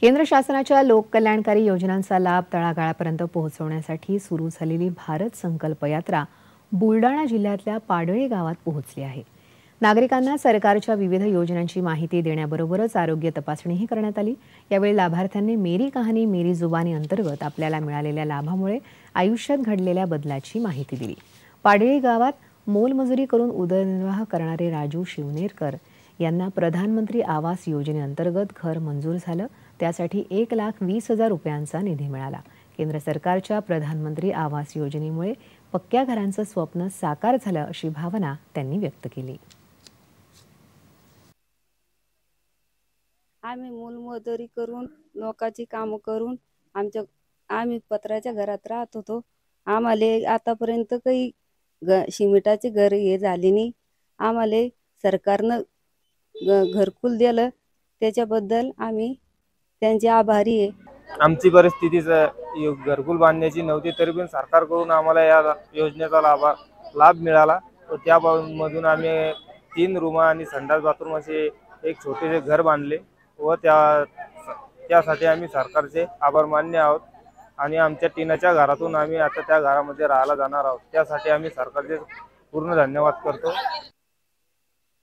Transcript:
केंद्र शासनाच्या लोककल्याणकारी योजनांचा लाभ तळागाळापर्यंत पोहोचवण्यासाठी सुरू झालेली भारत संकल्प यात्रा बुलडाणा जिल्ह्यातल्या पाडळी गावात पोहोचली आहे। नागरिकांना सरकारच्या विविध योजनांची माहिती देण्याबरोबरच आरोग्य तपासणीही करण्यात आली। यावेळी लाभार्थ्यांनी मेरी कहाणी मेरी जुबानी अंतर्गत आपल्याला मिळालेल्या लाभामुळे आयुष्यात घडलेल्या बदलाची माहिती दिली। पाडळी गावात मोलमजुरी करून उदरनिर्वाह करणारे राजू शिवनेरकर यांना प्रधानमंत्री आवास योजनेअंतर्गत घर मंजूर झालं। त्यासाठी 1,20,000 रुपयांचा निधी मिळाला। केंद्र सरकारच्या प्रधानमंत्री आवास योजनेमुळे पक्क्या घरांचं स्वप्न साकार झालं अशी भावना त्यांनी व्यक्त केली। आम्ही मोलमजुरी करून लोकांची कामं करून आम्ही पत्र्याच्या घरात राहत होतो। आम्हाला आतापर्यंत काही सिमेंटाचे घर हे झाले नाही। आम्हाला सरकारनं घरकुल दिलं, त्याच्याबद्दल आम्ही त्यांचे आभारी आहे। आमची परिस्थिती घरकुल बांधण्याची नव्हती, तरी पण सरकारकडून आम्हाला या योजनेचा लाभ मिळाला। व त्यामधून आम्ही 3 रूम आणि संडास बाथरूम असे एक छोटेसे घर बांधले व त्यासाठी आम्ही सरकारचे आभार मान्य आहोत। आणि आमच्या टिनाच्या घरातून आम्ही आता त्या घरामध्ये राहायला जाणार आहोत। त्यासाठी आम्ही सरकारचे पूर्ण धन्यवाद करतो।